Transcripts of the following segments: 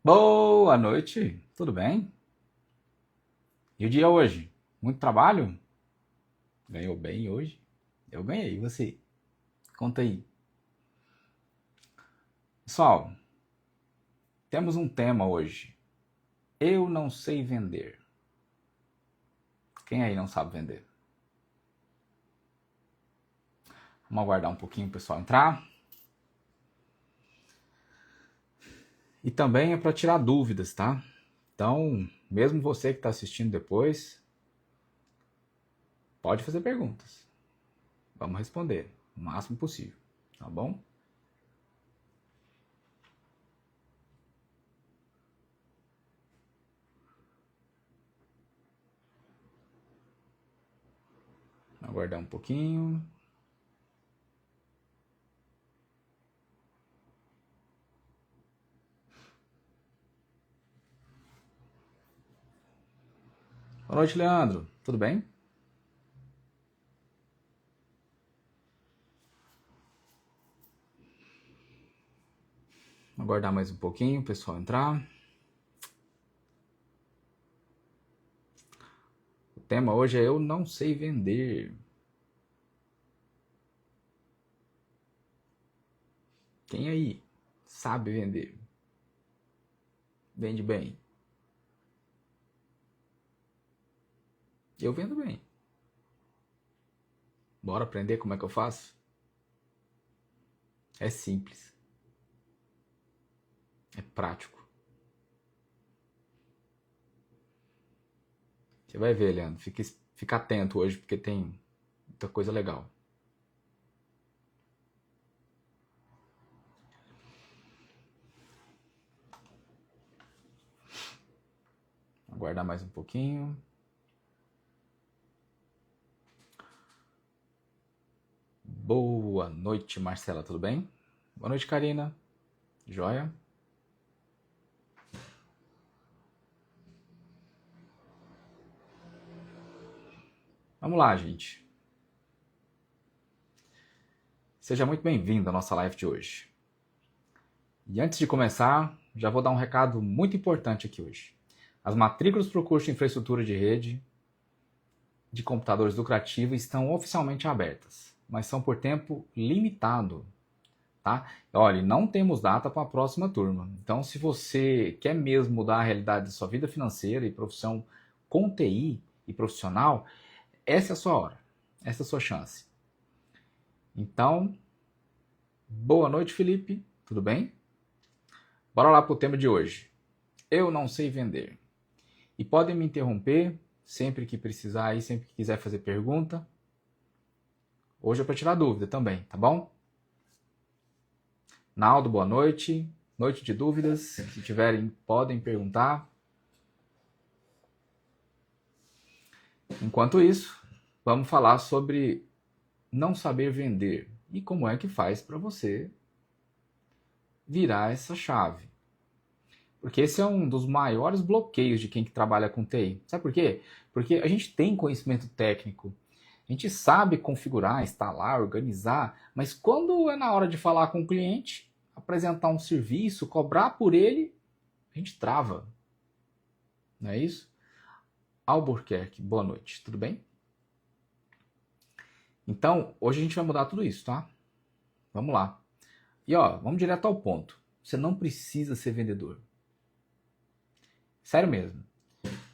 Boa noite, tudo bem? E o dia hoje? Muito trabalho? Ganhou bem hoje? Eu ganhei, e você? Conta aí. Pessoal, temos um tema hoje. Eu não sei vender. Quem aí não sabe vender? Vamos aguardar um pouquinho o pessoal entrar. E também é para tirar dúvidas, tá? Então, mesmo você que está assistindo depois, pode fazer perguntas. Vamos responder o máximo possível, tá bom? Aguardar um pouquinho. Boa noite, Leandro. Tudo bem? Aguardar mais um pouquinho o pessoal entrar. O tema hoje é Eu não sei vender. Quem aí sabe vender? Vende bem? Eu vendo bem. Bora aprender como é que eu faço? É simples. É prático. Você vai ver, Leandro. Fica atento hoje porque tem muita coisa legal. Aguardar mais um pouquinho. Boa noite, Marcela. Tudo bem? Boa noite, Karina. Joia? Vamos lá, gente. Seja muito bem-vindo à nossa live de hoje. E antes de começar, já vou dar um recado muito importante aqui hoje. As matrículas para o curso de Infraestrutura de Rede de Computadores Lucrativos estão oficialmente abertas, mas são por tempo limitado, tá? Olha, não temos data para a próxima turma. Então, se você quer mesmo mudar a realidade da sua vida financeira e profissão com TI e profissional, essa é a sua hora, essa é a sua chance. Então, boa noite, Felipe. Tudo bem? Bora lá para o tema de hoje. Eu não sei vender. E podem me interromper sempre que precisar e sempre que quiser fazer pergunta. Hoje é para tirar dúvida também, tá bom? Naldo, boa noite. Noite de dúvidas. Se tiverem, podem perguntar. Enquanto isso, vamos falar sobre não saber vender e como é que faz para você virar essa chave. Porque esse é um dos maiores bloqueios de quem que trabalha com TI. Sabe por quê? Porque a gente tem conhecimento técnico, a gente sabe configurar, instalar, organizar, mas quando é na hora de falar com o cliente, apresentar um serviço, cobrar por ele, a gente trava. Não é isso? Albuquerque, boa noite, tudo bem? Então, hoje a gente vai mudar tudo isso, tá? Vamos lá. E ó, vamos direto ao ponto. Você não precisa ser vendedor. Sério mesmo.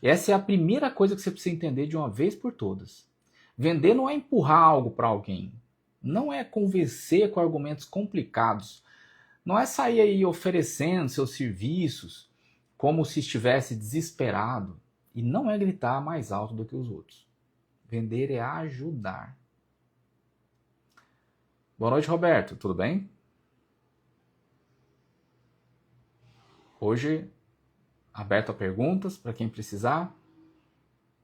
Essa é a primeira coisa que você precisa entender de uma vez por todas. Vender não é empurrar algo para alguém. Não é convencer com argumentos complicados. Não é sair aí oferecendo seus serviços como se estivesse desesperado. E não é gritar mais alto do que os outros. Vender é ajudar. Boa noite, Roberto. Tudo bem? Hoje, aberto a perguntas para quem precisar.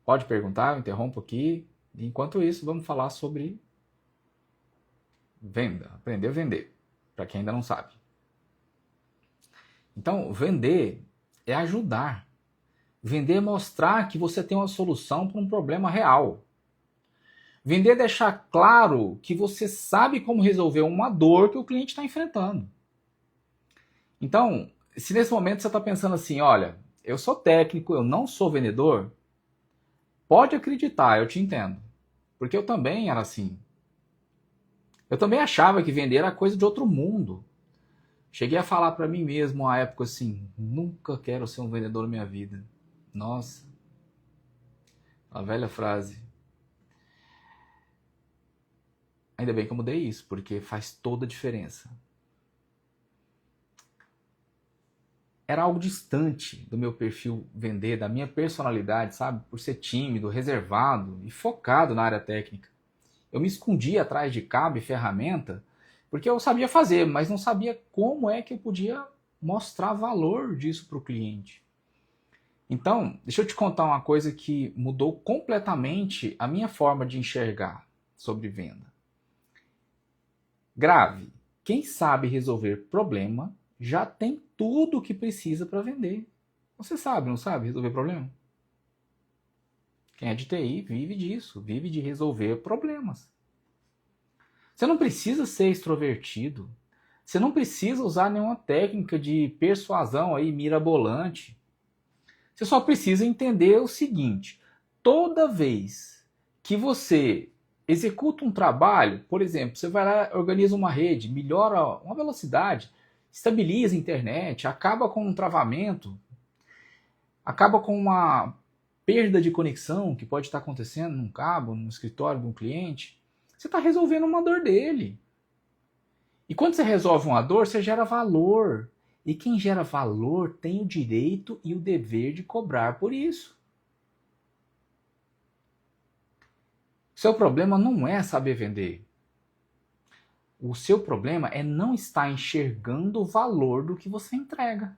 Pode perguntar, eu interrompo aqui. Enquanto isso, vamos falar sobre venda. Aprender a vender, para quem ainda não sabe. Então, vender é ajudar. Vender é mostrar que você tem uma solução para um problema real. Vender é deixar claro que você sabe como resolver uma dor que o cliente está enfrentando. Então, se nesse momento você está pensando assim, olha, eu sou técnico, eu não sou vendedor, pode acreditar, eu te entendo. Porque eu também era assim. Eu também achava que vender era coisa de outro mundo. Cheguei a falar para mim mesmo à época assim, nunca quero ser um vendedor na minha vida. Nossa, a velha frase. Ainda bem que eu mudei isso, porque faz toda a diferença. Era algo distante do meu perfil vender, da minha personalidade, sabe? Por ser tímido, reservado e focado na área técnica. Eu me escondia atrás de cabo e ferramenta, porque eu sabia fazer, mas não sabia como é que eu podia mostrar valor disso para o cliente. Então, deixa eu te contar uma coisa que mudou completamente a minha forma de enxergar sobre venda. Grave, quem sabe resolver problema já tem tudo o que precisa para vender. Você sabe, não sabe resolver problema? Quem é de TI vive disso, vive de resolver problemas. Você não precisa ser extrovertido. Você não precisa usar nenhuma técnica de persuasão aí mirabolante. Você só precisa entender o seguinte: toda vez que você executa um trabalho, por exemplo, você vai lá, organiza uma rede, melhora uma velocidade, estabiliza a internet, acaba com um travamento, acaba com uma perda de conexão que pode estar acontecendo num cabo, no escritório de um cliente, você está resolvendo uma dor dele. E quando você resolve uma dor, você gera valor. E quem gera valor tem o direito e o dever de cobrar por isso. Seu problema não é saber vender. O seu problema é não estar enxergando o valor do que você entrega.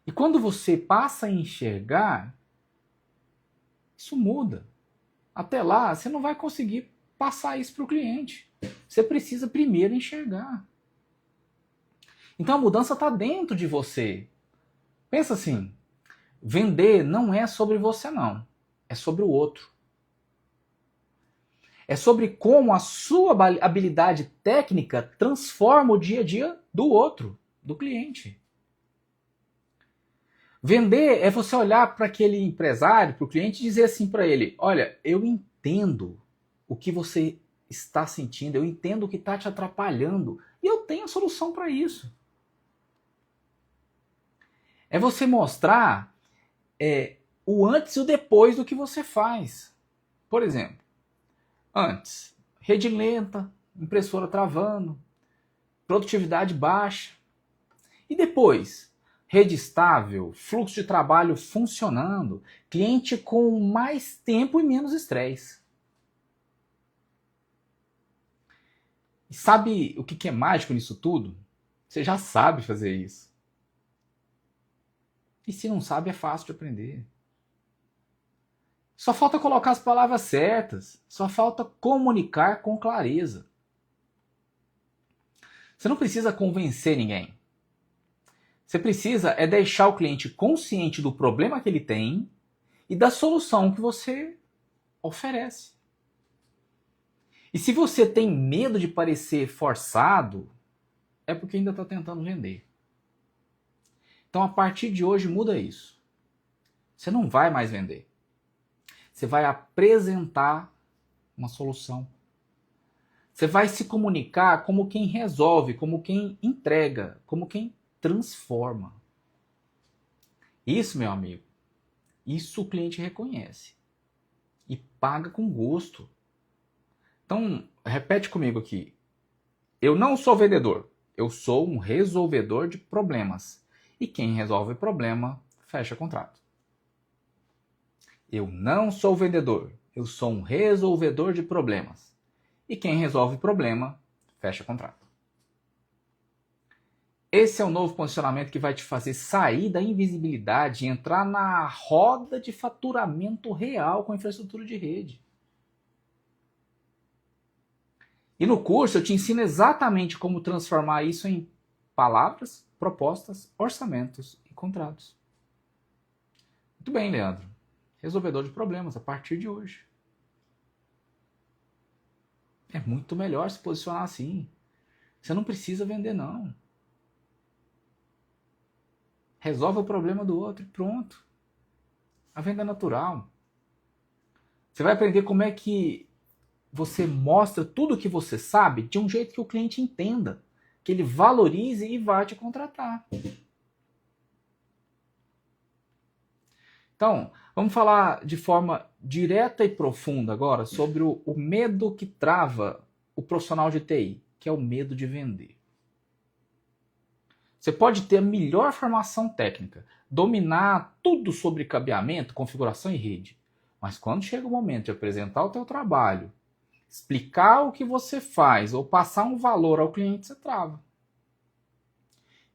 E quando você passa a enxergar, isso muda. Até lá, você não vai conseguir passar isso para o cliente. Você precisa primeiro enxergar. Então a mudança está dentro de você. Pensa assim, vender não é sobre você não, é sobre o outro. É sobre como a sua habilidade técnica transforma o dia a dia do outro, do cliente. Vender é você olhar para aquele empresário, para o cliente e dizer assim para ele, olha, eu entendo o que você está sentindo, eu entendo o que está te atrapalhando e eu tenho a solução para isso. É você mostrar o antes e o depois do que você faz. Por exemplo, antes, rede lenta, impressora travando, produtividade baixa. E depois, rede estável, fluxo de trabalho funcionando, cliente com mais tempo e menos estresse. E sabe o que é mágico nisso tudo? Você já sabe fazer isso. E se não sabe, é fácil de aprender. Só falta colocar as palavras certas, só falta comunicar com clareza. Você não precisa convencer ninguém. Você precisa é deixar o cliente consciente do problema que ele tem e da solução que você oferece. E se você tem medo de parecer forçado, é porque ainda está tentando vender. Então, a partir de hoje, muda isso. Você não vai mais vender. Você vai apresentar uma solução. Você vai se comunicar como quem resolve, como quem entrega, como quem transforma. Isso, meu amigo, isso o cliente reconhece e paga com gosto. Então, repete comigo aqui. Eu não sou vendedor, eu sou um resolvedor de problemas. E quem resolve problema, fecha contrato. Eu não sou vendedor, eu sou um resolvedor de problemas. E quem resolve problema, fecha contrato. Esse é o novo posicionamento que vai te fazer sair da invisibilidade e entrar na roda de faturamento real com infraestrutura de rede. E no curso eu te ensino exatamente como transformar isso em palavras, propostas, orçamentos e contratos. Muito bem, Leandro. Resolvedor de problemas a partir de hoje. É muito melhor se posicionar assim. Você não precisa vender, não. resolve o problema do outro e pronto. A venda é natural. Você vai aprender como é que você mostra tudo o que você sabe de um jeito que o cliente entenda, que ele valorize e vá te contratar. Então, vamos falar de forma direta e profunda agora sobre o medo que trava o profissional de TI, que é o medo de vender. Você pode ter a melhor formação técnica, dominar tudo sobre cabeamento, configuração e rede, mas quando chega o momento de apresentar o teu trabalho, explicar o que você faz ou passar um valor ao cliente, você trava.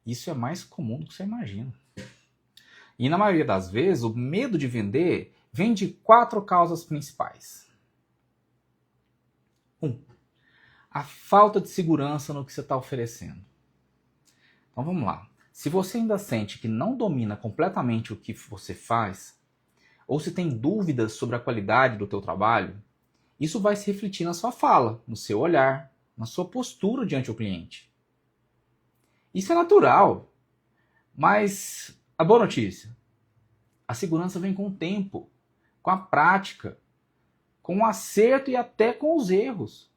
Isso é mais comum do que você imagina. E na maioria das vezes, o medo de vender vem de 4 causas principais. 1. A falta de segurança no que você está oferecendo. Então vamos lá. Se você ainda sente que não domina completamente o que você faz, ou se tem dúvidas sobre a qualidade do teu trabalho, isso vai se refletir na sua fala, no seu olhar, na sua postura diante do cliente. Isso é natural, mas a boa notícia, a segurança vem com o tempo, com a prática, com o acerto e até com os erros.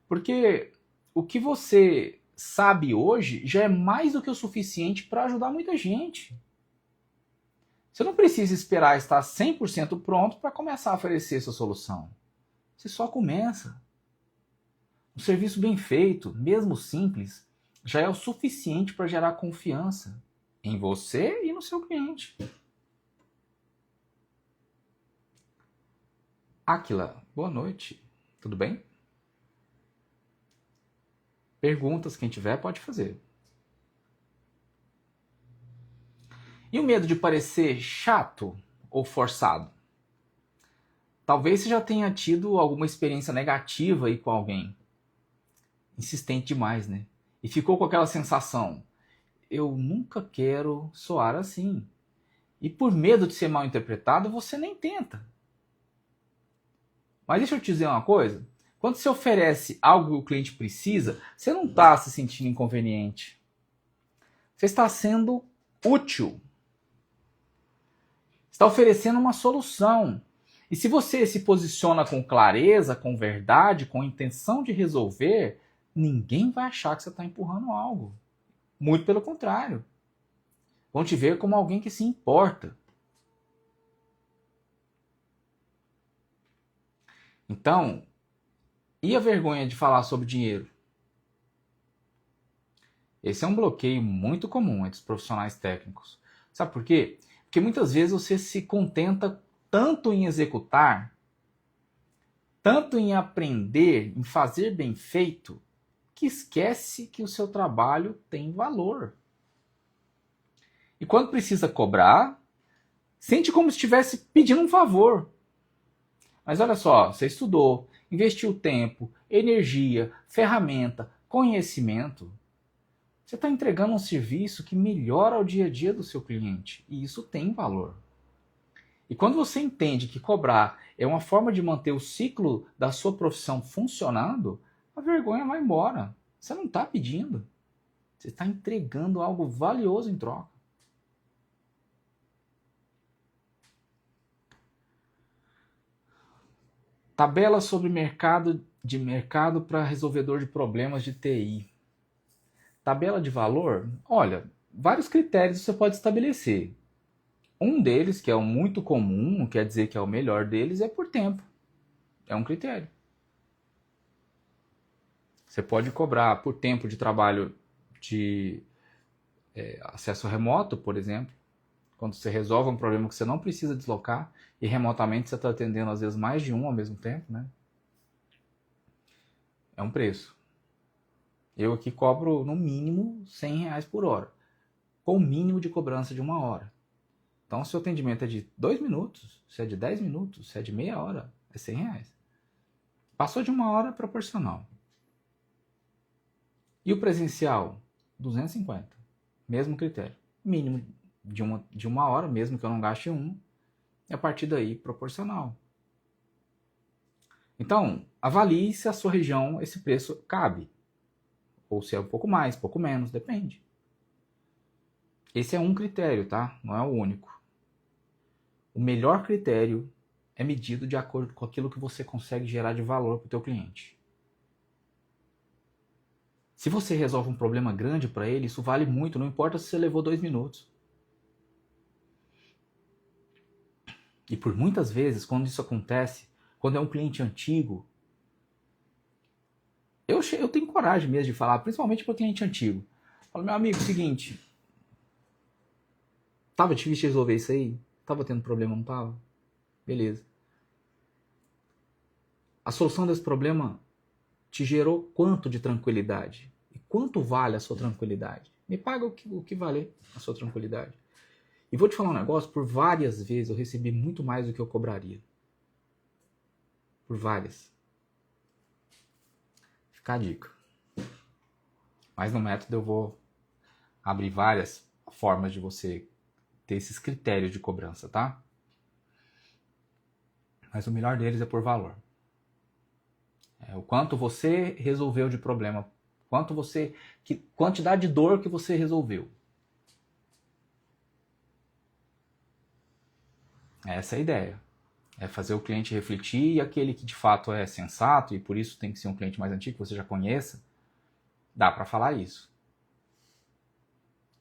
Porque o que você sabe hoje já é mais do que o suficiente para ajudar muita gente. Você não precisa esperar estar 100% pronto para começar a oferecer sua solução. Você só começa. Um serviço bem feito, mesmo simples, já é o suficiente para gerar confiança em você e no seu cliente. Áquila, boa noite. Tudo bem? Perguntas, quem tiver pode fazer. E o medo de parecer chato ou forçado? Talvez você já tenha tido alguma experiência negativa aí com alguém. Insistente demais, né? E ficou com aquela sensação, eu nunca quero soar assim. E por medo de ser mal interpretado, você nem tenta. Mas deixa eu te dizer uma coisa. Quando você oferece algo que o cliente precisa, você não está se sentindo inconveniente. Você está sendo útil. Está oferecendo uma solução. E se você se posiciona com clareza, com verdade, com intenção de resolver, ninguém vai achar que você está empurrando algo. Muito pelo contrário. Vão te ver como alguém que se importa. Então, e a vergonha de falar sobre dinheiro? Esse é um bloqueio muito comum entre os profissionais técnicos. Sabe por quê? Porque muitas vezes você se contenta tanto em executar, tanto em aprender, em fazer bem feito, que esquece que o seu trabalho tem valor. E quando precisa cobrar, sente como se estivesse pedindo um favor. Mas olha só, você estudou, investiu tempo, energia, ferramenta, conhecimento. Você está entregando um serviço que melhora o dia a dia do seu cliente. E isso tem valor. E quando você entende que cobrar é uma forma de manter o ciclo da sua profissão funcionando, a vergonha vai embora. Você não está pedindo. Você está entregando algo valioso em troca. Tabela sobre mercado para resolvedor de problemas de TI. Tabela de valor? Olha, vários critérios você pode estabelecer. Um deles, que é o muito comum, quer dizer que é o melhor deles, é por tempo. É um critério. Você pode cobrar por tempo de trabalho de acesso remoto, por exemplo. Quando você resolve um problema que você não precisa deslocar e remotamente você está atendendo às vezes mais de um ao mesmo tempo, né? É um preço. Eu aqui cobro no mínimo R$100 por hora, com o mínimo de cobrança de 1 hora. Então, se o atendimento é de 2 minutos, se é de 10 minutos, se é de meia hora, é R$100. Passou de 1 hora, proporcional. E o presencial? 250. Mesmo critério. Mínimo de uma hora, mesmo que eu não gaste e a partir daí, proporcional. Então, avalie se a sua região esse preço cabe. Ou se é um pouco mais, pouco menos, depende. Esse é um critério, tá? Não é o único. O melhor critério é medido de acordo com aquilo que você consegue gerar de valor para o teu cliente. Se você resolve um problema grande para ele, isso vale muito, não importa se você levou 2 minutos. E por muitas vezes, quando isso acontece, quando é um cliente antigo, eu tenho coragem mesmo de falar, principalmente para o cliente antigo. Falo, meu amigo, seguinte, tava difícil de resolver isso aí? Tava tendo problema, não tava? Beleza. A solução desse problema te gerou quanto de tranquilidade? E quanto vale a sua tranquilidade? Me paga o que vale a sua tranquilidade. E vou te falar um negócio, por várias vezes eu recebi muito mais do que eu cobraria. Por várias. Fica a dica. Mas no método eu vou abrir várias formas de você ter esses critérios de cobrança, tá? Mas o melhor deles é por valor. É o quanto você resolveu de problema, quantidade de dor que você resolveu. Essa é a ideia. É fazer o cliente refletir e aquele que de fato é sensato e por isso tem que ser um cliente mais antigo que você já conheça, dá para falar isso.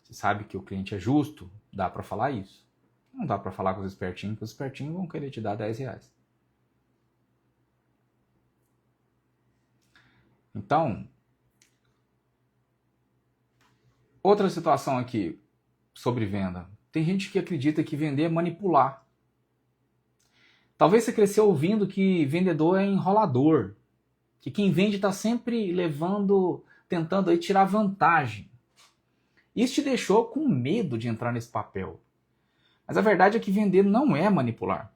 Você sabe que o cliente é justo, dá para falar isso. Não dá para falar com os espertinhos, porque os espertinhos vão querer te dar 10 reais. Então, outra situação aqui sobre venda. Tem gente que acredita que vender é manipular. Talvez você cresceu ouvindo que vendedor é enrolador, que quem vende está sempre tentando aí tirar vantagem. Isso te deixou com medo de entrar nesse papel. Mas a verdade é que vender não é manipular.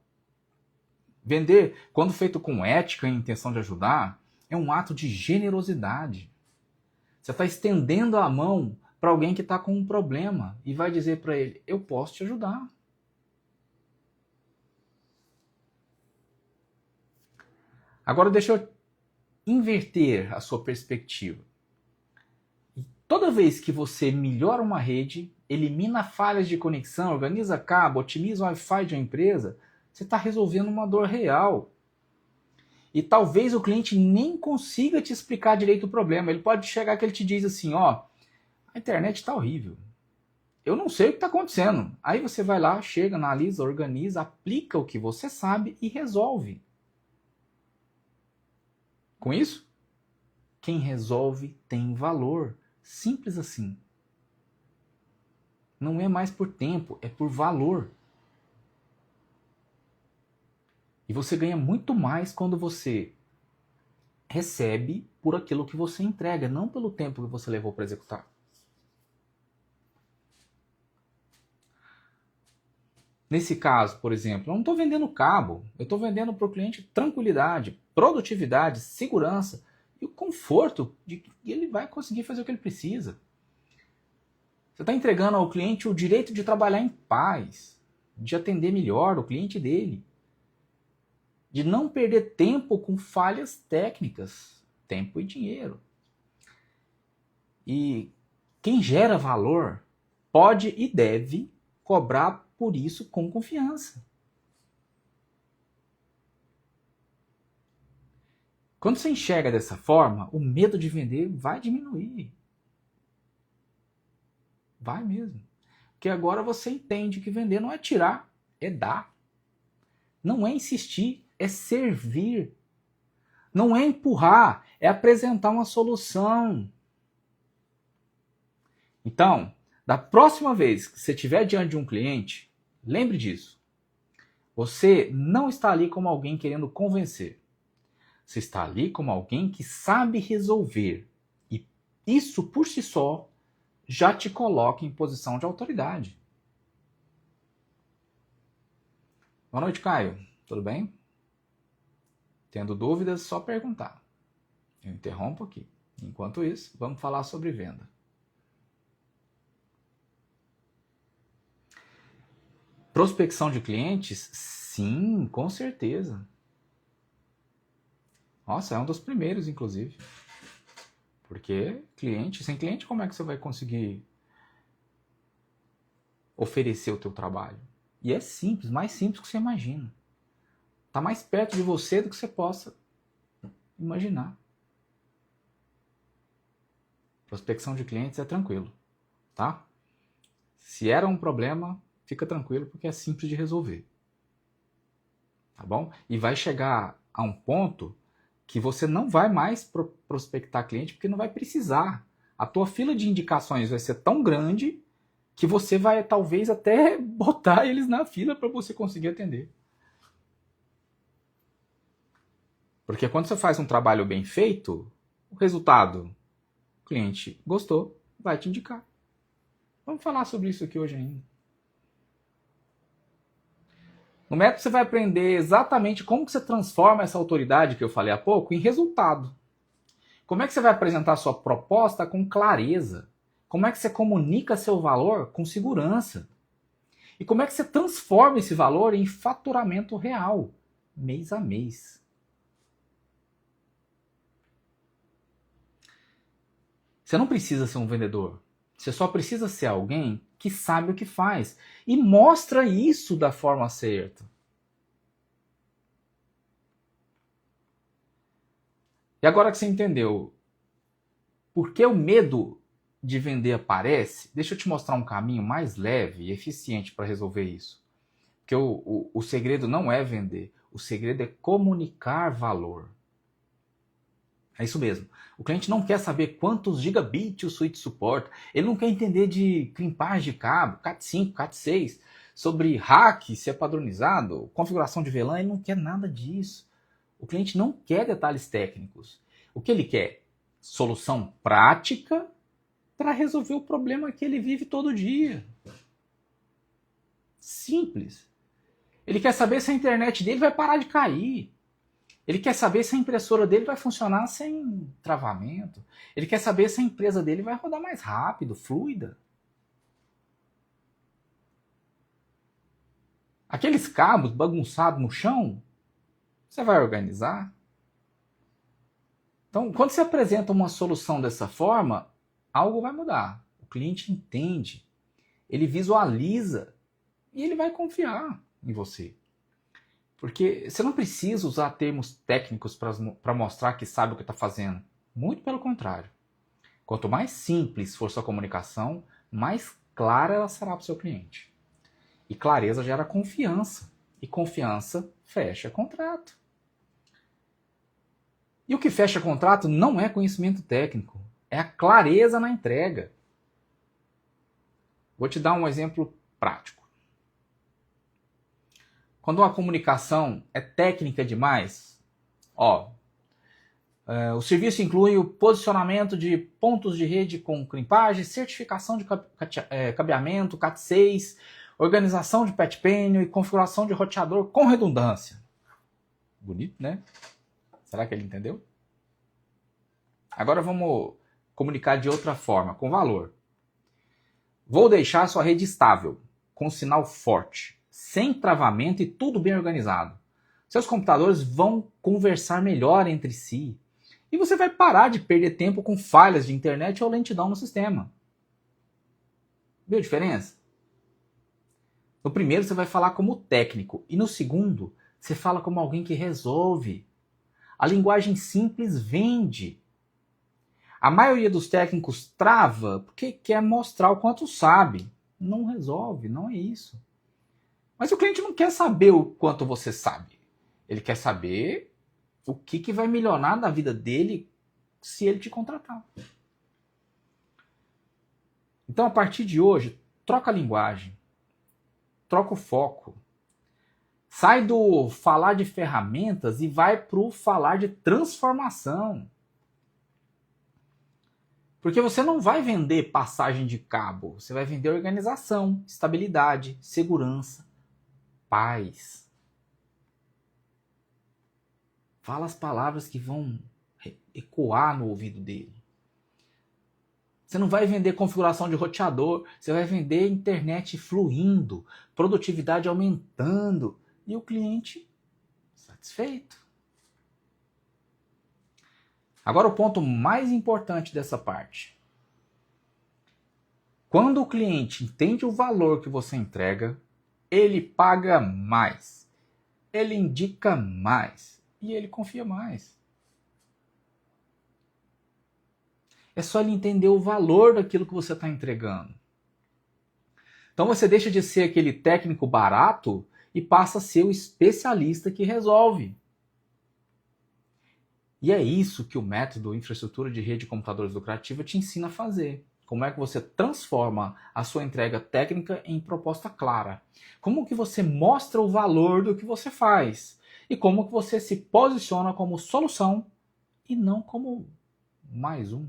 Vender, quando feito com ética e intenção de ajudar, é um ato de generosidade. Você está estendendo a mão para alguém que está com um problema e vai dizer para ele, eu posso te ajudar. Agora deixa eu inverter a sua perspectiva. Toda vez que você melhora uma rede, elimina falhas de conexão, organiza cabo, otimiza o Wi-Fi de uma empresa, você está resolvendo uma dor real. E talvez o cliente nem consiga te explicar direito o problema. Ele pode chegar que ele te diz assim, ó, a internet está horrível. Eu não sei o que está acontecendo. Aí você vai lá, chega, analisa, organiza, aplica o que você sabe e resolve. Com isso, quem resolve tem valor. Simples assim. Não é mais por tempo, é por valor. E você ganha muito mais quando você recebe por aquilo que você entrega, não pelo tempo que você levou para executar. Nesse caso, por exemplo, eu não estou vendendo cabo, eu estou vendendo para o cliente tranquilidade, produtividade, segurança e o conforto de que ele vai conseguir fazer o que ele precisa. Você está entregando ao cliente o direito de trabalhar em paz, de atender melhor o cliente dele, de não perder tempo com falhas técnicas, tempo e dinheiro. E quem gera valor pode e deve cobrar por isso com confiança. Quando você enxerga dessa forma, o medo de vender vai diminuir. Vai mesmo. Porque agora você entende que vender não é tirar, é dar. Não é insistir, é servir. Não é empurrar, é apresentar uma solução. Então, da próxima vez que você estiver diante de um cliente, lembre disso. Você não está ali como alguém querendo convencer. Você está ali como alguém que sabe resolver. E isso por si só já te coloca em posição de autoridade. Boa noite, Caio. Tudo bem? Tendo dúvidas, só perguntar. Eu interrompo aqui. Enquanto isso, vamos falar sobre venda. Prospecção de clientes? Sim, com certeza. Nossa, é um dos primeiros, inclusive. Porque sem cliente, como é que você vai conseguir oferecer o teu trabalho. E é simples, mais simples que você imagina. Está mais perto de você do que você possa imaginar. Prospecção de clientes é tranquilo, tá? Se era um problema, fica tranquilo porque é simples de resolver. Tá bom? E vai chegar a um ponto que você não vai mais prospectar cliente porque não vai precisar. A tua fila de indicações vai ser tão grande que você vai talvez até botar eles na fila para você conseguir atender. Porque quando você faz um trabalho bem feito, o resultado, o cliente gostou, vai te indicar. Vamos falar sobre isso aqui hoje ainda. No método você vai aprender exatamente como que você transforma essa autoridade que eu falei há pouco em resultado. Como é que você vai apresentar a sua proposta com clareza? Como é que você comunica seu valor com segurança? E como é que você transforma esse valor em faturamento real, mês a mês? Você não precisa ser um vendedor. Você só precisa ser alguém que sabe o que faz. E mostra isso da forma certa. E agora que você entendeu por que o medo de vender aparece, deixa eu te mostrar um caminho mais leve e eficiente para resolver isso. Porque o segredo não é vender, o segredo é comunicar valor. É isso mesmo. O cliente não quer saber quantos gigabits o switch suporta, ele não quer entender de crimpagem de cabo, Cat5, Cat6, sobre hack, se é padronizado, configuração de VLAN, ele não quer nada disso. O cliente não quer detalhes técnicos. O que ele quer? Solução prática para resolver o problema que ele vive todo dia. Simples. Ele quer saber se a internet dele vai parar de cair. Ele quer saber se a impressora dele vai funcionar sem travamento. Ele quer saber se a empresa dele vai rodar mais rápido, fluida. Aqueles cabos bagunçados no chão, você vai organizar? Então, quando você apresenta uma solução dessa forma, algo vai mudar. O cliente entende, ele visualiza e ele vai confiar em você. Porque você não precisa usar termos técnicos para mostrar que sabe o que está fazendo. Muito pelo contrário. Quanto mais simples for sua comunicação, mais clara ela será para o seu cliente. E clareza gera confiança. E confiança fecha contrato. E o que fecha contrato não é conhecimento técnico, é a clareza na entrega. Vou te dar um exemplo prático. Quando uma comunicação é técnica demais, o serviço inclui o posicionamento de pontos de rede com crimpagem, certificação de cabeamento, Cat6, organização de patch panel e configuração de roteador com redundância. Bonito, né? Será que ele entendeu? Agora vamos comunicar de outra forma, com valor. Vou deixar sua rede estável, com sinal forte, sem travamento e tudo bem organizado. Seus computadores vão conversar melhor entre si. E você vai parar de perder tempo com falhas de internet ou lentidão no sistema. Viu a diferença? No primeiro você vai falar como técnico e no segundo você fala como alguém que resolve. A linguagem simples vende. A maioria dos técnicos trava porque quer mostrar o quanto sabe. Não resolve, não é isso. Mas o cliente não quer saber o quanto você sabe. Ele quer saber o que vai melhorar na vida dele se ele te contratar. Então, a partir de hoje, troca a linguagem. Troca o foco. Sai do falar de ferramentas e vai para o falar de transformação. Porque você não vai vender passagem de cabo, você vai vender organização, estabilidade, segurança, paz. Fala as palavras que vão ecoar no ouvido dele. Você não vai vender configuração de roteador, você vai vender internet fluindo, produtividade aumentando e o cliente satisfeito. Agora o ponto mais importante dessa parte. Quando o cliente entende o valor que você entrega, ele paga mais, ele indica mais e ele confia mais. É só ele entender o valor daquilo que você está entregando. Então você deixa de ser aquele técnico barato e passa a ser o especialista que resolve. E é isso que o método Infraestrutura de Rede de Computadores Lucrativa te ensina a fazer. Como é que você transforma a sua entrega técnica em proposta clara. Como que você mostra o valor do que você faz. E como que você se posiciona como solução e não como mais um.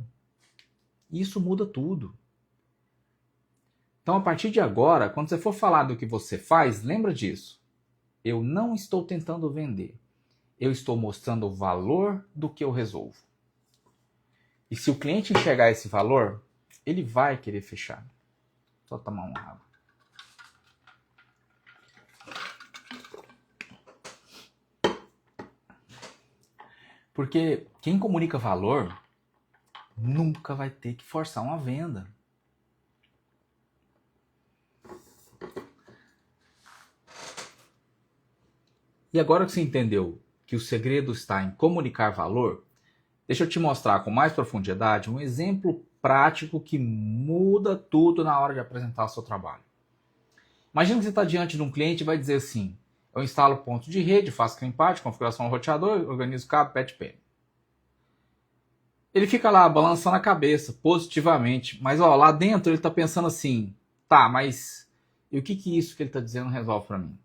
Isso muda tudo. Então, a partir de agora, quando você for falar do que você faz, lembra disso. Eu não estou tentando vender. Eu estou mostrando o valor do que eu resolvo. E se o cliente enxergar esse valor, ele vai querer fechar. Só tomar uma água. Porque quem comunica valor nunca vai ter que forçar uma venda. E agora que você entendeu que o segredo está em comunicar valor, deixa eu te mostrar com mais profundidade um exemplo prático que muda tudo na hora de apresentar o seu trabalho. Imagina que você está diante de um cliente e vai dizer assim: eu instalo ponto de rede, faço clean part, configuração do roteador, organizo cabo, patch pen. Ele fica lá balançando a cabeça positivamente, mas lá dentro ele está pensando assim: tá, mas e o que isso que ele está dizendo resolve para mim?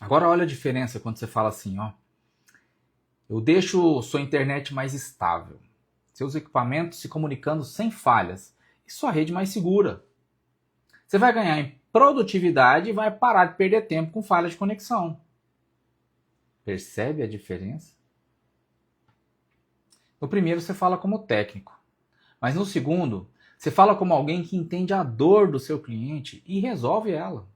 Agora olha a diferença quando você fala assim, eu deixo sua internet mais estável, seus equipamentos se comunicando sem falhas e sua rede mais segura. Você vai ganhar em produtividade e vai parar de perder tempo com falha de conexão. Percebe a diferença? No primeiro você fala como técnico, mas no segundo você fala como alguém que entende a dor do seu cliente e resolve ela.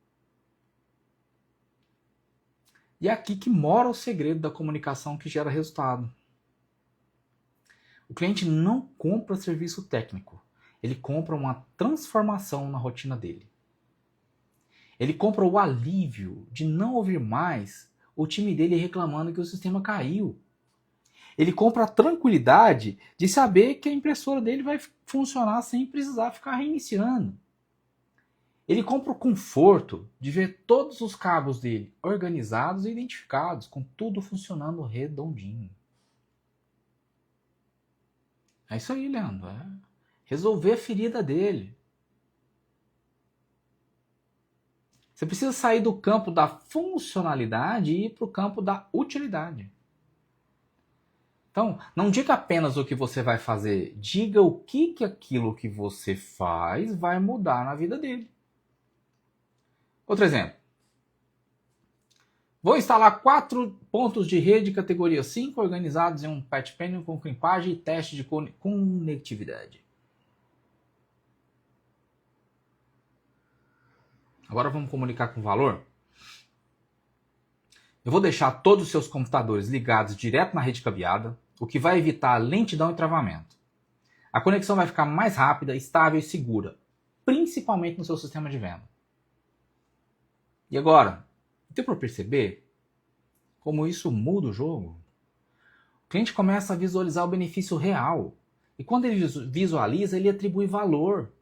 E é aqui que mora o segredo da comunicação que gera resultado. O cliente não compra serviço técnico, ele compra uma transformação na rotina dele. Ele compra o alívio de não ouvir mais o time dele reclamando que o sistema caiu. Ele compra a tranquilidade de saber que a impressora dele vai funcionar sem precisar ficar reiniciando. Ele compra o conforto de ver todos os cabos dele organizados e identificados, com tudo funcionando redondinho. É isso aí, Leandro. É resolver a ferida dele. Você precisa sair do campo da funcionalidade e ir para o campo da utilidade. Então, não diga apenas o que você vai fazer, diga o que aquilo que você faz vai mudar na vida dele. Outro exemplo. Vou instalar 4 pontos de rede categoria 5 organizados em um patch panel com crimpagem e teste de conectividade. Agora vamos comunicar com valor? Eu vou deixar todos os seus computadores ligados direto na rede cabeada, o que vai evitar lentidão e travamento. A conexão vai ficar mais rápida, estável e segura, principalmente no seu sistema de venda. E agora, deu para perceber como isso muda o jogo? O cliente começa a visualizar o benefício real. E quando ele visualiza, ele atribui valor.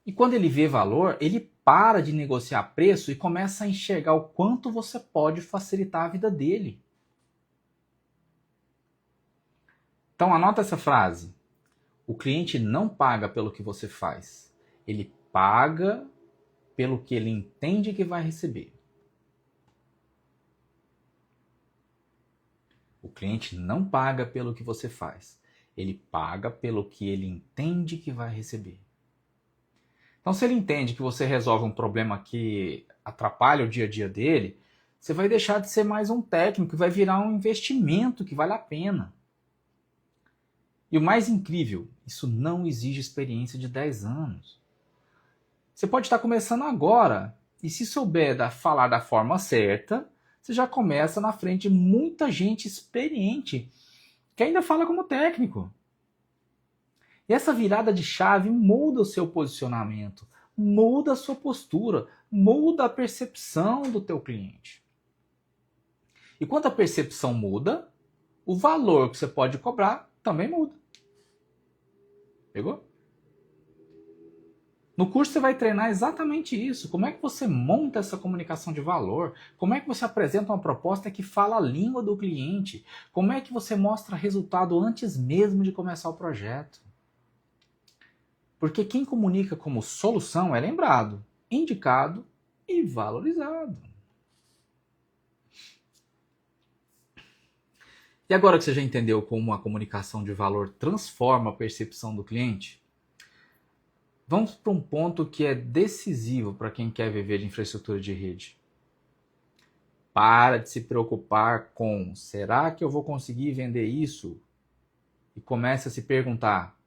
E quando ele vê valor, ele para de negociar preço e começa a enxergar o quanto você pode facilitar a vida dele. Então anota essa frase. O cliente não paga pelo que você faz. Ele paga pelo que ele entende que vai receber. O cliente não paga pelo que você faz. Ele paga pelo que ele entende que vai receber. Então, se ele entende que você resolve um problema que atrapalha o dia a dia dele, você vai deixar de ser mais um técnico e vai virar um investimento que vale a pena. E o mais incrível, isso não exige experiência de 10 anos. Você pode estar começando agora, e se souber falar da forma certa, você já começa na frente de muita gente experiente que ainda fala como técnico. E essa virada de chave muda o seu posicionamento, muda a sua postura, muda a percepção do teu cliente. E quando a percepção muda, o valor que você pode cobrar também muda. Pegou? No curso você vai treinar exatamente isso. Como é que você monta essa comunicação de valor? Como é que você apresenta uma proposta que fala a língua do cliente? Como é que você mostra resultado antes mesmo de começar o projeto? Porque quem comunica como solução é lembrado, indicado e valorizado. E agora que você já entendeu como a comunicação de valor transforma a percepção do cliente, vamos para um ponto que é decisivo para quem quer viver de infraestrutura de rede. Para de se preocupar com, será que eu vou conseguir vender isso? E comece a se perguntar,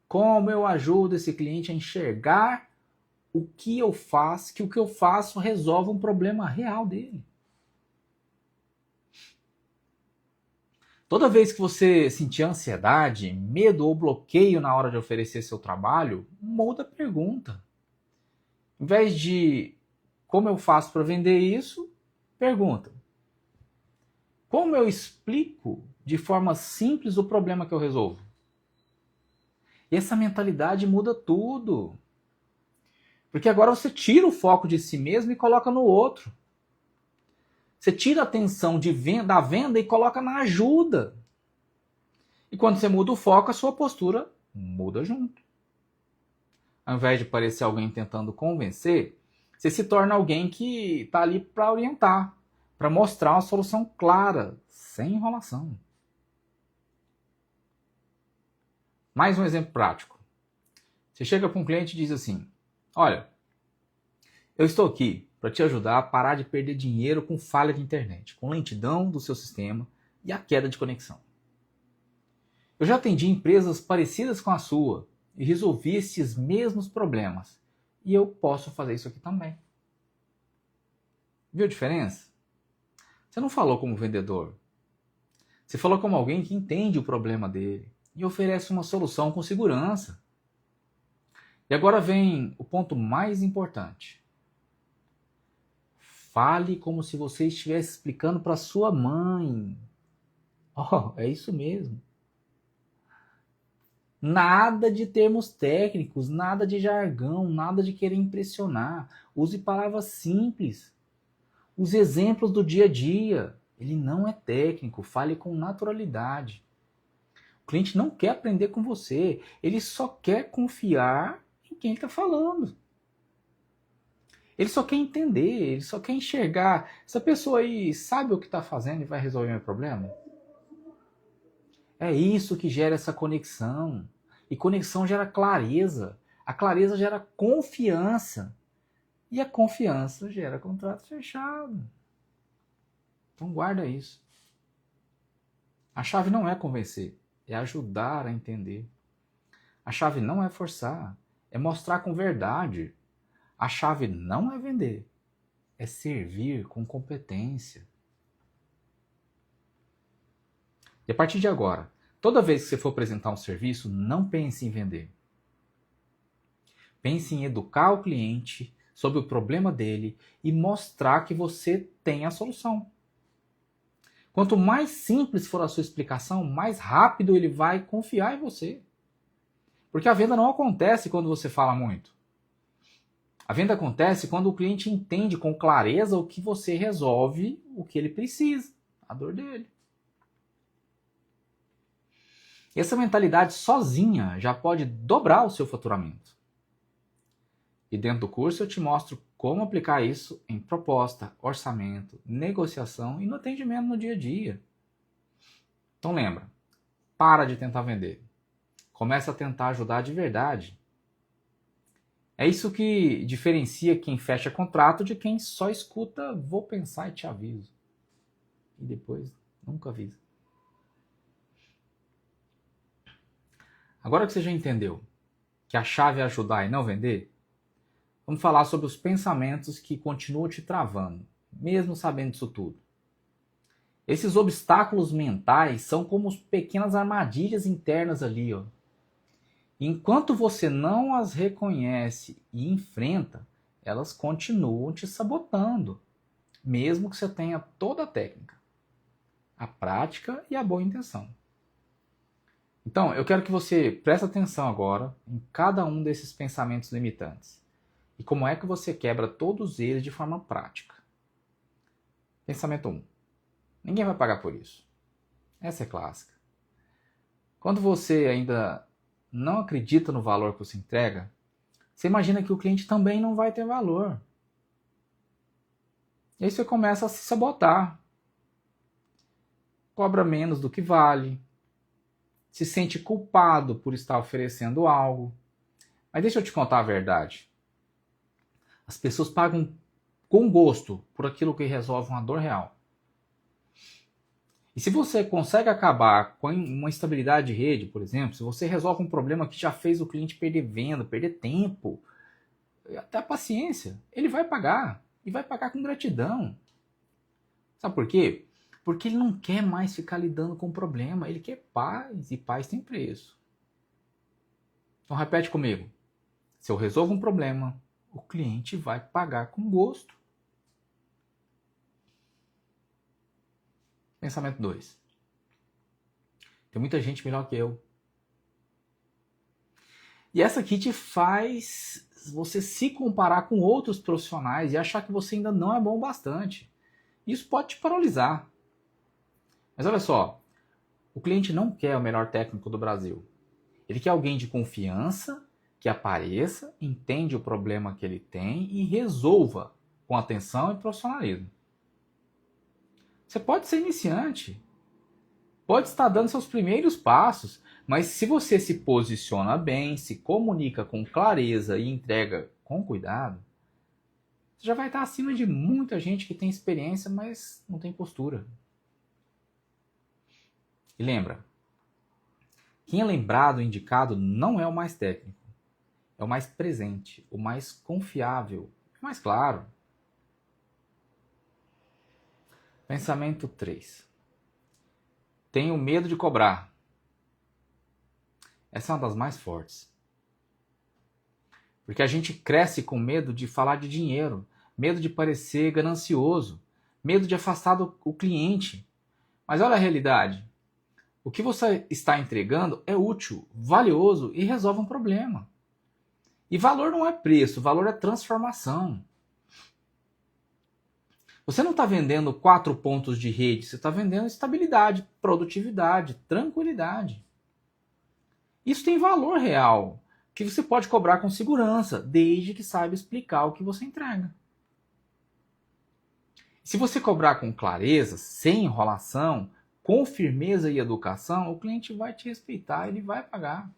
como eu ajudo esse cliente a enxergar o que eu faço, que o que eu faço resolve um problema real dele. Toda vez que você sentir ansiedade, medo ou bloqueio na hora de oferecer seu trabalho, muda a pergunta. Em vez de como eu faço para vender isso, pergunta, como eu explico de forma simples o problema que eu resolvo? E essa mentalidade muda tudo. Porque agora você tira o foco de si mesmo e coloca no outro. Você tira a atenção da venda e coloca na ajuda. E quando você muda o foco, a sua postura muda junto. Ao invés de parecer alguém tentando convencer, você se torna alguém que está ali para orientar, para mostrar uma solução clara, sem enrolação. Mais um exemplo prático. Você chega para um cliente e diz assim, olha, eu estou aqui para te ajudar a parar de perder dinheiro com falha de internet, com lentidão do seu sistema e a queda de conexão. Eu já atendi empresas parecidas com a sua e resolvi esses mesmos problemas. E eu posso fazer isso aqui também. Viu a diferença? Você não falou como vendedor. Você falou como alguém que entende o problema dele e oferece uma solução com segurança. E agora vem o ponto mais importante. Fale como se você estivesse explicando para sua mãe. Oh, é isso mesmo. Nada de termos técnicos, nada de jargão, nada de querer impressionar. Use palavras simples. Use exemplos do dia a dia. Ele não é técnico, fale com naturalidade. O cliente não quer aprender com você, ele só quer confiar em quem ele está falando. Ele só quer entender, ele só quer enxergar. Essa pessoa aí sabe o que está fazendo e vai resolver meu problema? É isso que gera essa conexão. E conexão gera clareza. A clareza gera confiança. E a confiança gera contrato fechado. Então guarda isso. A chave não é convencer, é ajudar a entender. A chave não é forçar, é mostrar com verdade. A chave não é vender, é servir com competência. E a partir de agora, toda vez que você for apresentar um serviço, não pense em vender. Pense em educar o cliente sobre o problema dele e mostrar que você tem a solução. Quanto mais simples for a sua explicação, mais rápido ele vai confiar em você. Porque a venda não acontece quando você fala muito. A venda acontece quando o cliente entende com clareza o que você resolve, o que ele precisa, a dor dele. Essa mentalidade sozinha já pode dobrar o seu faturamento. E dentro do curso eu te mostro como aplicar isso em proposta, orçamento, negociação e no atendimento no dia a dia. Então lembra, para de tentar vender. Começa a tentar ajudar de verdade. É isso que diferencia quem fecha contrato de quem só escuta, vou pensar e te aviso. E depois nunca avisa. Agora que você já entendeu que a chave é ajudar e não vender, vamos falar sobre os pensamentos que continuam te travando, mesmo sabendo disso tudo. Esses obstáculos mentais são como pequenas armadilhas internas ali, ó, Enquanto você não as reconhece e enfrenta, elas continuam te sabotando, mesmo que você tenha toda a técnica, a prática e a boa intenção. Então, eu quero que você preste atenção agora em cada um desses pensamentos limitantes e como é que você quebra todos eles de forma prática. Pensamento 1. Ninguém vai pagar por isso. Essa é clássica. Quando você ainda não acredita no valor que você entrega, você imagina que o cliente também não vai ter valor. E aí você começa a se sabotar. Cobra menos do que vale. Se sente culpado por estar oferecendo algo. Mas deixa eu te contar a verdade. As pessoas pagam com gosto por aquilo que resolve uma dor real. E se você consegue acabar com uma instabilidade de rede, por exemplo, se você resolve um problema que já fez o cliente perder venda, perder tempo, até a paciência, ele vai pagar. E vai pagar com gratidão. Sabe por quê? Porque ele não quer mais ficar lidando com o problema. Ele quer paz. E paz tem preço. Então repete comigo. Se eu resolvo um problema, o cliente vai pagar com gosto. Pensamento 2. Tem muita gente melhor que eu. E essa aqui te faz você se comparar com outros profissionais e achar que você ainda não é bom o bastante. Isso pode te paralisar. Mas olha só, o cliente não quer o melhor técnico do Brasil. Ele quer alguém de confiança, que apareça, entende o problema que ele tem e resolva com atenção e profissionalismo. Você pode ser iniciante, pode estar dando seus primeiros passos, mas se você se posiciona bem, se comunica com clareza e entrega com cuidado, você já vai estar acima de muita gente que tem experiência, mas não tem postura. E lembra, quem é lembrado, indicado, não é o mais técnico. É o mais presente, o mais confiável, o mais claro. Pensamento 3. Tenho medo de cobrar. Essa é uma das mais fortes. Porque a gente cresce com medo de falar de dinheiro, medo de parecer ganancioso, medo de afastar o cliente. Mas olha a realidade. O que você está entregando é útil, valioso e resolve um problema. E valor não é preço, valor é transformação. Você não está vendendo 4 pontos de rede, você está vendendo estabilidade, produtividade, tranquilidade. Isso tem valor real, que você pode cobrar com segurança, desde que saiba explicar o que você entrega. Se você cobrar com clareza, sem enrolação, com firmeza e educação, o cliente vai te respeitar, ele vai pagar.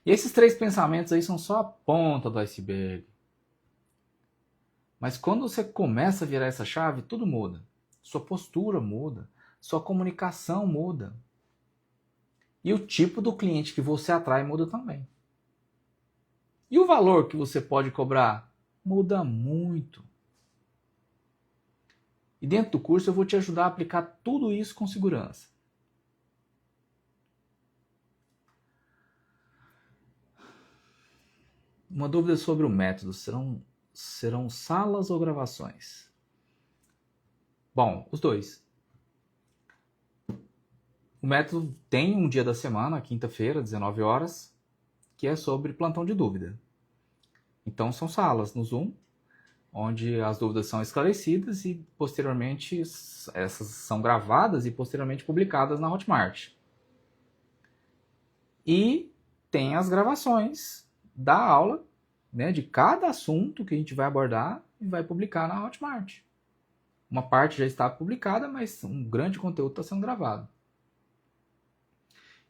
E esses 3 pensamentos aí são só a ponta do iceberg. Mas quando você começa a virar essa chave, tudo muda. Sua postura muda, sua comunicação muda. E o tipo do cliente que você atrai muda também. E o valor que você pode cobrar muda muito. E dentro do curso eu vou te ajudar a aplicar tudo isso com segurança. Uma dúvida sobre o método, serão salas ou gravações? Bom, os dois. O método tem um dia da semana, quinta-feira, 19 horas, que é sobre plantão de dúvida. Então são salas no Zoom, onde as dúvidas são esclarecidas e posteriormente essas são gravadas e posteriormente publicadas na Hotmart. E tem as gravações da aula, né, de cada assunto que a gente vai abordar e vai publicar na Hotmart. Uma parte já está publicada, mas um grande conteúdo está sendo gravado.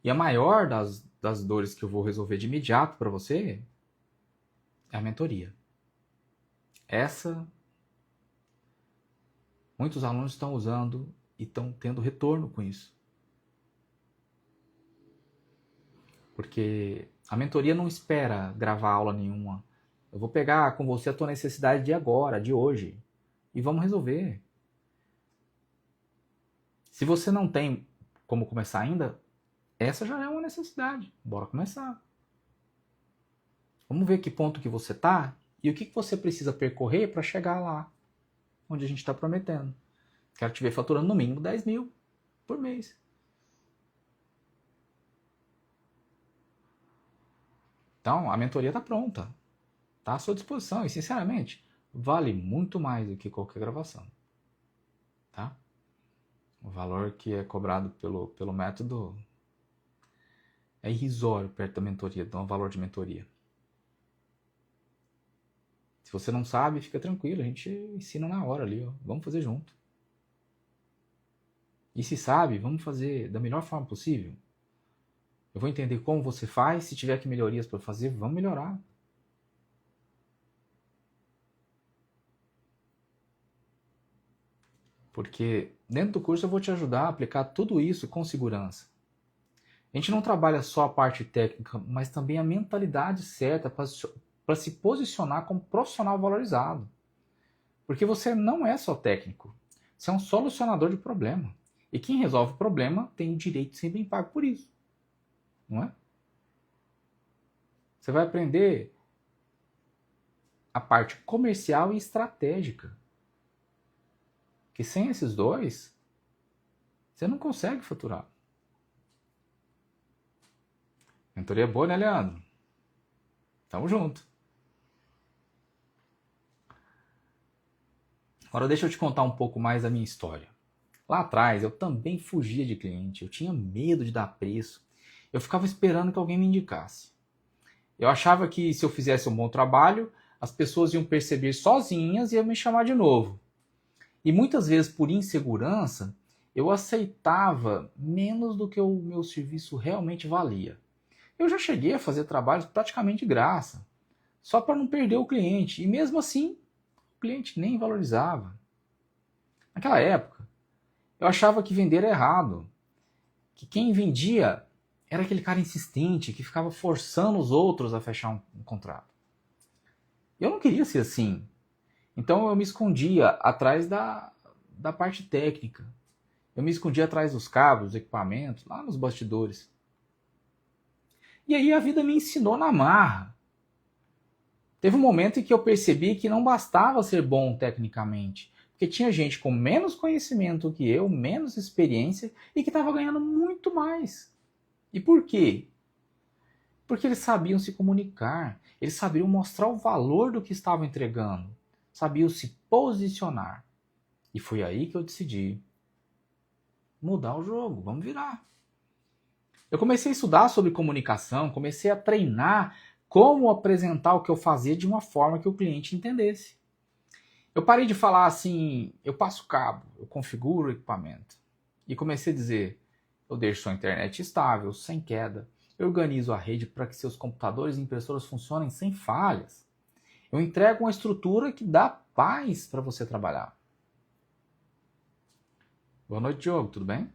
E a maior das dores que eu vou resolver de imediato para você é a mentoria. Essa, muitos alunos estão usando e estão tendo retorno com isso. Porque a mentoria não espera gravar aula nenhuma. Eu vou pegar com você a tua necessidade de agora, de hoje, e vamos resolver. Se você não tem como começar ainda, essa já é uma necessidade. Bora começar. Vamos ver que ponto que você está e o que você precisa percorrer para chegar lá, onde a gente está prometendo. Quero te ver faturando no mínimo 10 mil por mês. Então, a mentoria está pronta. Está à sua disposição. E, sinceramente, vale muito mais do que qualquer gravação. Tá? O valor que é cobrado pelo método é irrisório perto da mentoria, do valor de mentoria. Se você não sabe, fica tranquilo, a gente ensina na hora ali, ó. Vamos fazer junto. E se sabe, vamos fazer da melhor forma possível. Eu vou entender como você faz, se tiver que melhorias para fazer, vamos melhorar. Porque dentro do curso eu vou te ajudar a aplicar tudo isso com segurança. A gente não trabalha só a parte técnica, mas também a mentalidade certa para se posicionar como profissional valorizado. Porque você não é só técnico, você é um solucionador de problema. E quem resolve o problema tem o direito de ser bem pago por isso. Não é? Você vai aprender a parte comercial e estratégica. Que sem esses dois, você não consegue faturar. Mentoria boa, né, Leandro? Tamo junto. Agora deixa eu te contar um pouco mais da minha história. Lá atrás eu também fugia de cliente, eu tinha medo de dar preço, eu ficava esperando que alguém me indicasse. Eu achava que se eu fizesse um bom trabalho, as pessoas iam perceber sozinhas e iam me chamar de novo. E muitas vezes, por insegurança, eu aceitava menos do que o meu serviço realmente valia. Eu já cheguei a fazer trabalhos praticamente de graça, só para não perder o cliente, e mesmo assim, o cliente nem valorizava. Naquela época, eu achava que vender era errado, que quem vendia era aquele cara insistente que ficava forçando os outros a fechar um contrato. Eu não queria ser assim. Então eu me escondia atrás da parte técnica. Eu me escondia atrás dos cabos, dos equipamentos, lá nos bastidores. E aí a vida me ensinou na marra. Teve um momento em que eu percebi que não bastava ser bom tecnicamente, porque tinha gente com menos conhecimento que eu, menos experiência e que estava ganhando muito mais. E por quê? Porque eles sabiam se comunicar, eles sabiam mostrar o valor do que estavam entregando, sabiam se posicionar. E foi aí que eu decidi mudar o jogo, vamos virar. Eu comecei a estudar sobre comunicação, comecei a treinar como apresentar o que eu fazia de uma forma que o cliente entendesse. Eu parei de falar assim, eu passo cabo, eu configuro o equipamento. E comecei a dizer, eu deixo sua internet estável, sem queda. Eu organizo a rede para que seus computadores e impressoras funcionem sem falhas. Eu entrego uma estrutura que dá paz para você trabalhar. Boa noite, Diogo, tudo bem?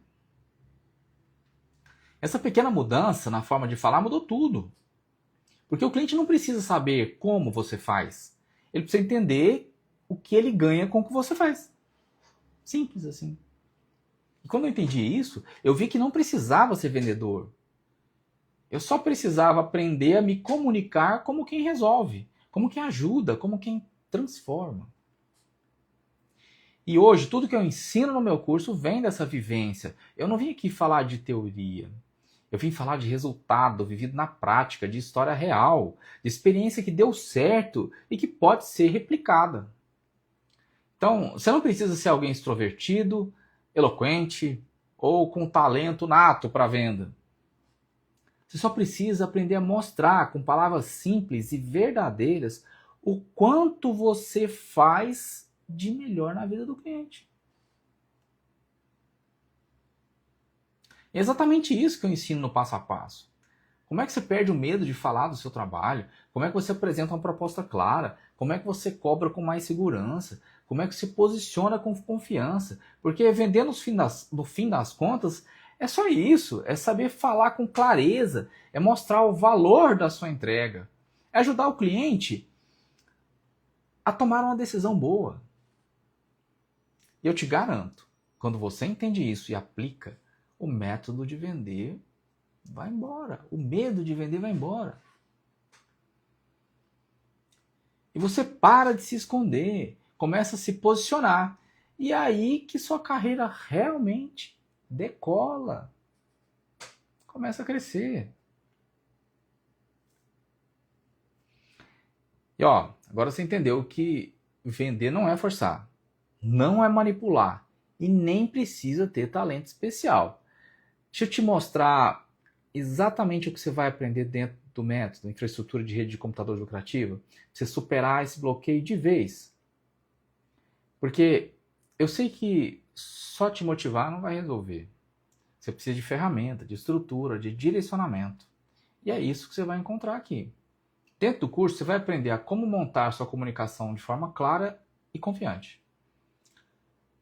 Essa pequena mudança na forma de falar mudou tudo. Porque o cliente não precisa saber como você faz. Ele precisa entender o que ele ganha com o que você faz. Simples assim. E quando eu entendi isso, eu vi que não precisava ser vendedor. Eu só precisava aprender a me comunicar como quem resolve, como quem ajuda, como quem transforma. E hoje, tudo que eu ensino no meu curso vem dessa vivência. Eu não vim aqui falar de teoria. Eu vim falar de resultado vivido na prática, de história real, de experiência que deu certo e que pode ser replicada. Então, você não precisa ser alguém extrovertido, eloquente ou com talento nato para venda. Você só precisa aprender a mostrar com palavras simples e verdadeiras o quanto você faz de melhor na vida do cliente. É exatamente isso que eu ensino no passo a passo. Como é que você perde o medo de falar do seu trabalho? Como é que você apresenta uma proposta clara? Como é que você cobra com mais segurança? Como é que se posiciona com confiança? Porque vender no fim das contas é só isso, é saber falar com clareza, é mostrar o valor da sua entrega, é ajudar o cliente a tomar uma decisão boa. E eu te garanto, quando você entende isso e aplica, o método de vender vai embora. O medo de vender vai embora. E você para de se esconder, começa a se posicionar. E é aí que sua carreira realmente decola. Começa a crescer. E ó, agora você entendeu que vender não é forçar, não é manipular e nem precisa ter talento especial. Deixa eu te mostrar exatamente o que você vai aprender dentro do método, infraestrutura de rede de computador lucrativa, pra você superar esse bloqueio de vez. Porque eu sei que só te motivar não vai resolver. Você precisa de ferramenta, de estrutura, de direcionamento. E é isso que você vai encontrar aqui. Dentro do curso, você vai aprender a como montar sua comunicação de forma clara e confiante.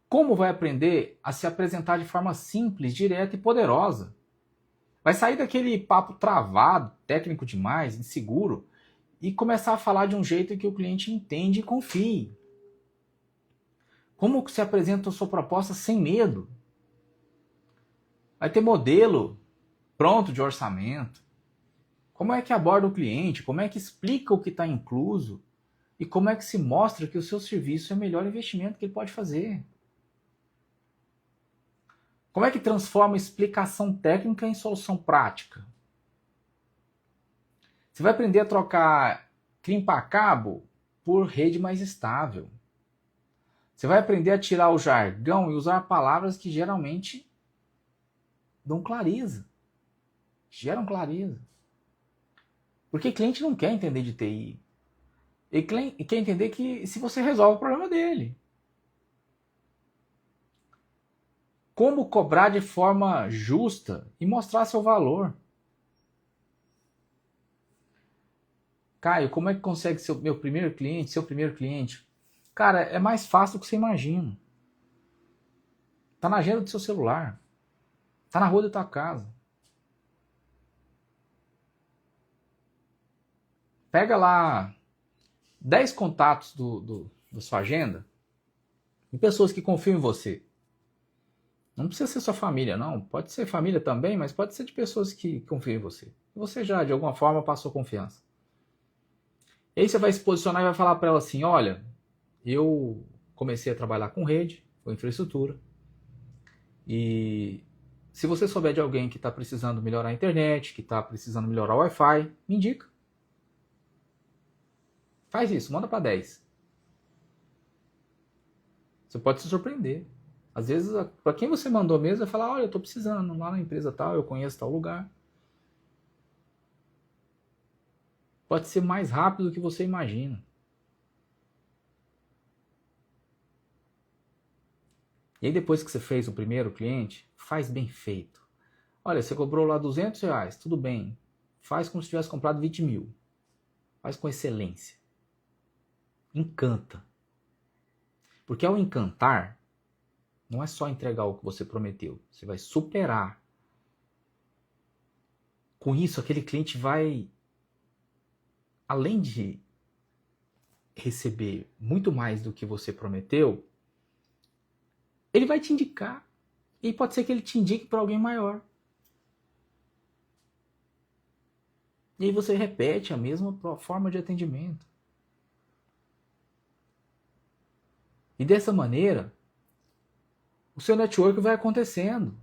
Como vai aprender a se apresentar de forma simples, direta e poderosa. Vai sair daquele papo travado, técnico demais, inseguro, e começar a falar de um jeito que o cliente entende e confie. Como se apresenta a sua proposta sem medo. Vai ter modelo pronto de orçamento. Como é que aborda o cliente, como é que explica o que está incluso e como é que se mostra que o seu serviço é o melhor investimento que ele pode fazer. Como é que transforma explicação técnica em solução prática? Você vai aprender a trocar CRIM para cabo por rede mais estável. Você vai aprender a tirar o jargão e usar palavras que geralmente dão clareza. Geram clareza. Porque cliente não quer entender de TI. Ele quer entender que se você resolve o problema dele. Como cobrar de forma justa e mostrar seu valor. Caio, como é que consegue ser seu primeiro cliente? Cara, é mais fácil do que você imagina. Tá na agenda do seu celular. Tá na rua da tua casa. Pega lá 10 contatos da sua agenda e pessoas que confiam em você. Não precisa ser sua família, não. Pode ser família também, mas pode ser de pessoas que confiam em você. Você já, de alguma forma, passou confiança. E aí você vai se posicionar e vai falar para ela assim, olha, eu comecei a trabalhar com rede, com infraestrutura, e se você souber de alguém que está precisando melhorar a internet, que está precisando melhorar o Wi-Fi, me indica. Faz isso, manda para 10. Você pode se surpreender. Às vezes, para quem você mandou mesmo, vai falar, olha, eu estou precisando lá na empresa tal, eu conheço tal lugar. Pode ser mais rápido do que você imagina. E aí depois que você fez o primeiro cliente, faz bem feito. Olha, você cobrou lá R$200, tudo bem. Faz como se tivesse comprado 20 mil. Faz com excelência. Encanta. Porque ao encantar, não é só entregar o que você prometeu. Você vai superar. Com isso, aquele cliente vai, além de receber muito mais do que você prometeu, ele vai te indicar. E pode ser que ele te indique para alguém maior. E aí você repete a mesma forma de atendimento. E dessa maneira, o seu network vai acontecendo.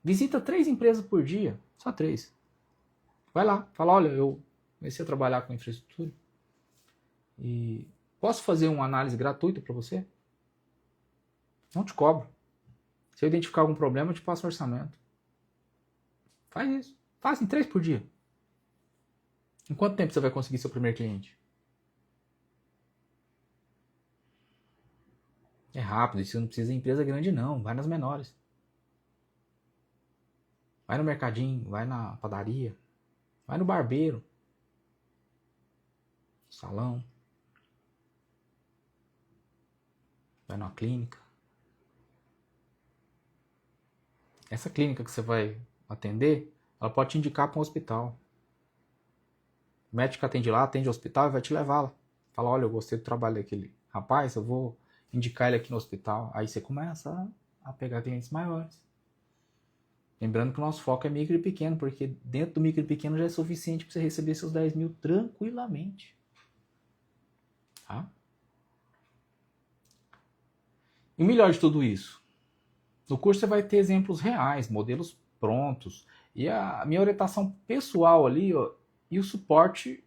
Visita 3 empresas por dia. Só 3. Vai lá, fala, olha, eu comecei a trabalhar com infraestrutura. E posso fazer uma análise gratuita para você? Não te cobro. Se eu identificar algum problema, eu te passo o orçamento. Faz isso. Faz em 3 por dia. Em quanto tempo você vai conseguir seu primeiro cliente? É rápido, você não precisa de empresa grande não, vai nas menores. Vai no mercadinho, vai na padaria, vai no barbeiro, salão, vai numa clínica. Essa clínica que você vai atender, ela pode te indicar para um hospital. O médico que atende lá, atende o hospital e vai te levar lá. Fala, olha, eu gostei do trabalho daquele rapaz, eu vou indicar ele aqui no hospital. Aí você começa a pegar clientes maiores. Lembrando que o nosso foco é micro e pequeno, porque dentro do micro e pequeno já é suficiente para você receber seus 10 mil tranquilamente. Tá? E o melhor de tudo isso, no curso você vai ter exemplos reais, modelos prontos, e a minha orientação pessoal ali, ó, e o suporte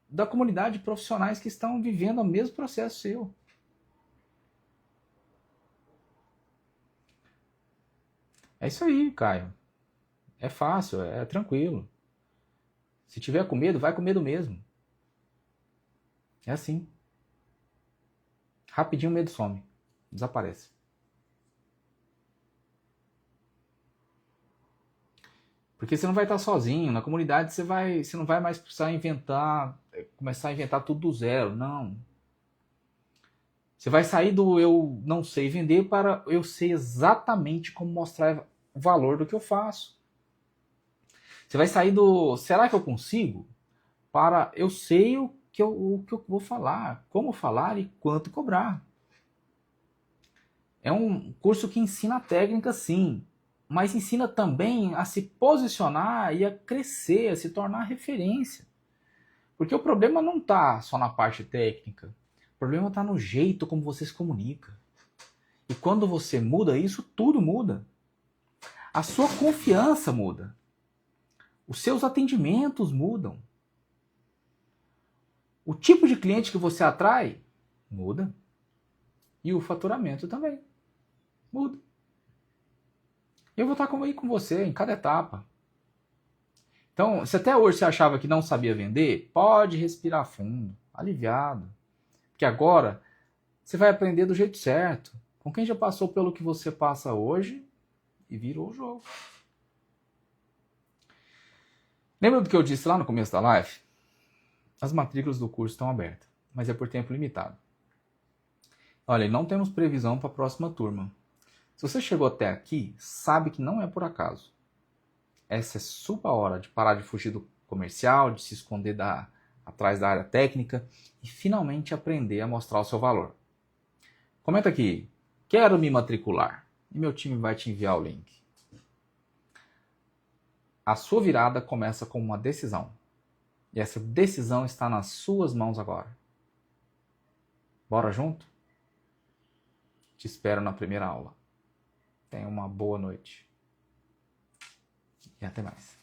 da comunidade de profissionais que estão vivendo o mesmo processo seu. É isso aí, Caio. É fácil, é tranquilo. Se tiver com medo, vai com medo mesmo. É assim. Rapidinho o medo some. Desaparece. Porque você não vai estar sozinho. Na comunidade você não vai mais precisar começar a inventar tudo do zero. Não. Você vai sair do eu não sei vender para eu sei exatamente como mostrar o valor do que eu faço. Você vai sair do será que eu consigo? Para eu sei o que eu vou falar, como falar e quanto cobrar. É um curso que ensina a técnica, sim, mas ensina também a se posicionar e a crescer, a se tornar referência. Porque o problema não está só na parte técnica, o problema está no jeito como você se comunica. E quando você muda isso, tudo muda. A sua confiança muda. Os seus atendimentos mudam. O tipo de cliente que você atrai muda. E o faturamento também muda. Eu vou estar aí com você em cada etapa. Então, se até hoje você achava que não sabia vender, pode respirar fundo, aliviado. Porque agora você vai aprender do jeito certo, com quem já passou pelo que você passa hoje e virou o jogo. Lembra do que eu disse lá no começo da live? As matrículas do curso estão abertas, mas é por tempo limitado. Olha, não temos previsão para a próxima turma. Se você chegou até aqui, sabe que não é por acaso. Essa é sua hora de parar de fugir do comercial, de se esconder atrás da área técnica e finalmente aprender a mostrar o seu valor. Comenta aqui, quero me matricular, e meu time vai te enviar o link. A sua virada começa com uma decisão, e essa decisão está nas suas mãos agora. Bora junto? Te espero na primeira aula. Tenha uma boa noite. E até mais.